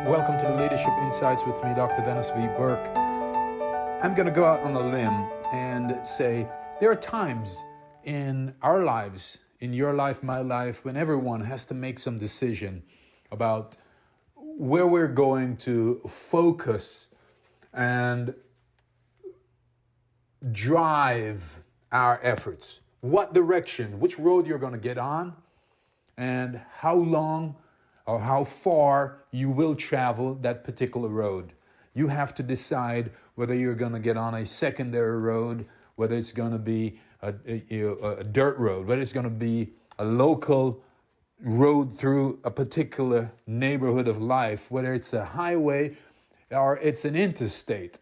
Welcome to the Leadership Insights with me, Dr. Dennis V. Burke. I'm going to go out on a limb and say there are times in our lives, in your life, my life, when everyone has to make some decision about where we're going to focus and drive our efforts, what direction, which road you're going to get on, and how long or how far you will travel that particular road. You have to decide whether you're going to get on a secondary road, whether it's going to be a dirt road, whether it's going to be a local road through a particular neighborhood of life, whether it's a highway or it's an interstate.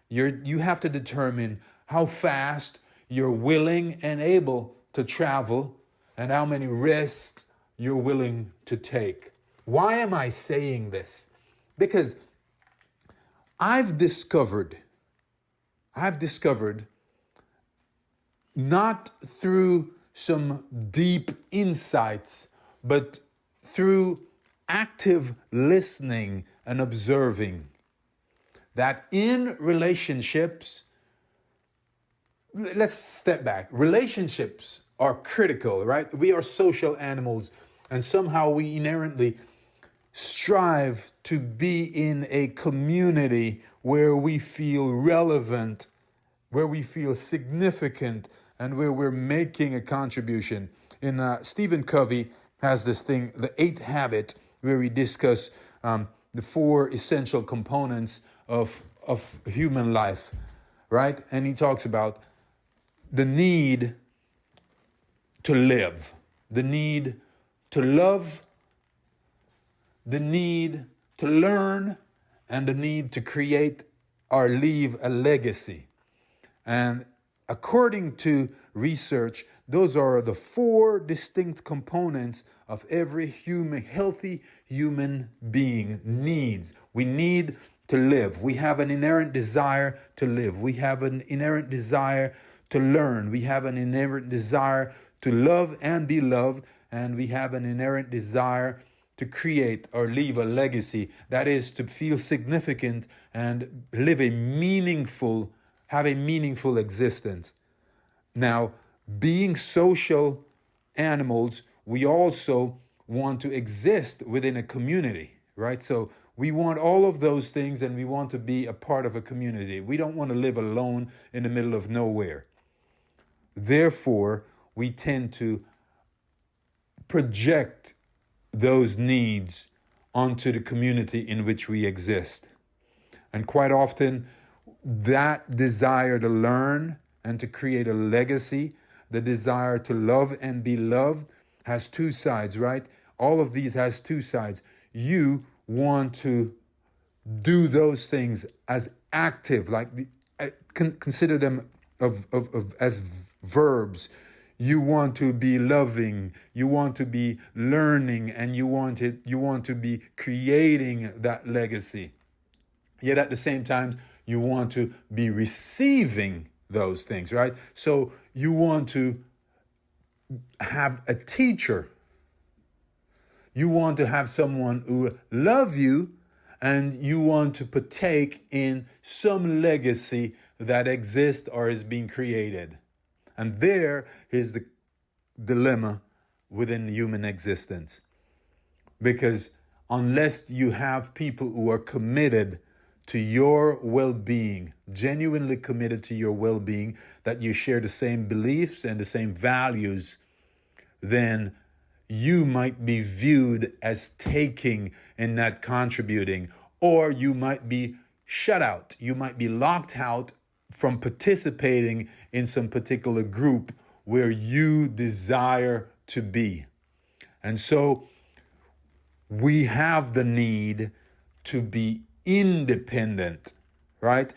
You have to determine how fast you're willing and able to travel and how many risks you're willing to take. Why am I saying this? Because I've discovered not through some deep insights, but through active listening and observing, that in relationships, let's step back. Relationships are critical, right? We are social animals, and somehow we inherently strive to be in a community where we feel relevant, where we feel significant, and where we're making a contribution. Stephen Covey has this thing, the 8th habit, where we discuss the 4 essential components of human life, right? And he talks about the need to live, the need to love, the need to learn, and the need to create or leave a legacy. And according to research, those are the 4 distinct components of every healthy human being needs. We need to live. We have an inherent desire to live. We have an inherent desire to learn. We have an inherent desire to love and be loved. And we have an inherent desire to create or leave a legacy. That is to feel significant and have a meaningful existence. Now, being social animals, we also want to exist within a community, right? So we want all of those things, and we want to be a part of a community. We don't want to live alone in the middle of nowhere. Therefore, we tend to project those needs onto the community in which we exist. And quite often, that desire to learn and to create a legacy, the desire to love and be loved, has 2 sides, right? All of these has 2 sides. You want to do those things as active, like consider them as verbs. You want to be loving, you want to be learning, and you want to be creating that legacy. Yet at the same time, you want to be receiving those things, right? So you want to have a teacher. You want to have someone who loves you, and you want to partake in some legacy that exists or is being created. And there is the dilemma within human existence. Because unless you have people who are committed to your well-being, genuinely committed to your well-being, that you share the same beliefs and the same values, then you might be viewed as taking and not contributing, or you might be shut out. You might be locked out from participating in some particular group where you desire to be. And so we have the need to be independent, right?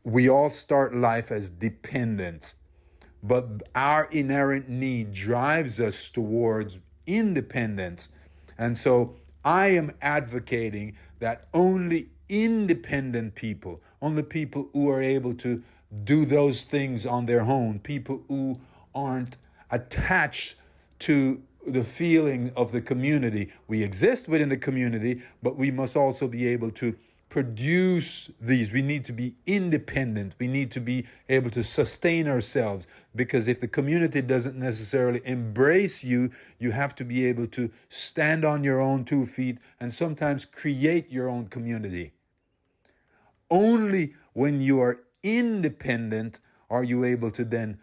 We all start life as dependents, but our inherent need drives us towards independence. And so I am advocating that only independent people, only people who are able to do those things on their own, people who aren't attached to the feeling of the community. We exist within the community, but we must also be able to produce these. We need to be independent. We need to be able to sustain ourselves, because if the community doesn't necessarily embrace you, you have to be able to stand on your own 2 feet and sometimes create your own community. Only when you are independent are you able to then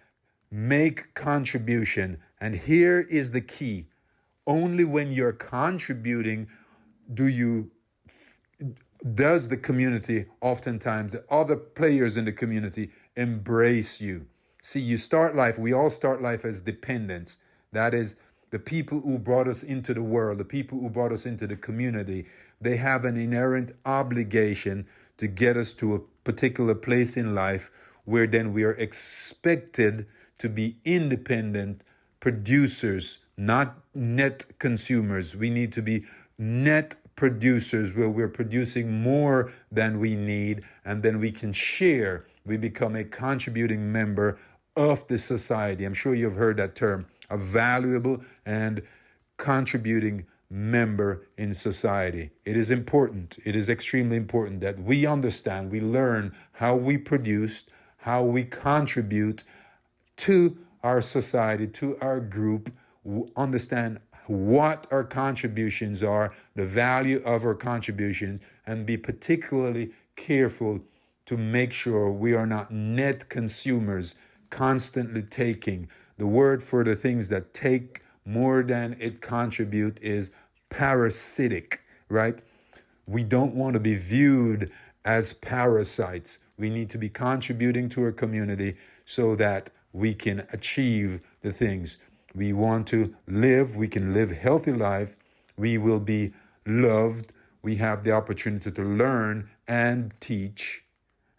make contribution. And here is the key. Only when you're contributing does the community, oftentimes the other players in the community, embrace you. See, we all start life as dependents. That is, the people who brought us into the world, the people who brought us into the community, they have an inherent obligation to get us to a particular place in life where then we are expected to be independent producers, not net consumers. We need to be net producers where we're producing more than we need, and then we can share. We become a contributing member of the society. I'm sure you've heard that term, a valuable and contributing member in society. It is important. It is extremely important that we understand, we learn how we produce, how we contribute to our society, to our group, understand what our contributions are, the value of our contributions, and be particularly careful to make sure we are not net consumers, constantly taking. The word for the things that take more than it contribute is parasitic, right? We don't want to be viewed as parasites. We need to be contributing to our community so that we can achieve the things. We want to live, we can live healthy life, we will be loved, we have the opportunity to learn and teach,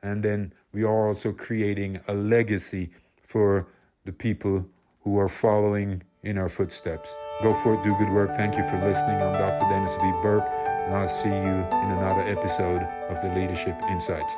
and then we are also creating a legacy for the people who are following in our footsteps. Go forth, do good work. Thank you for listening. I'm Dr. Dennis V. Burke, and I'll see you in another episode of the Leadership Insights.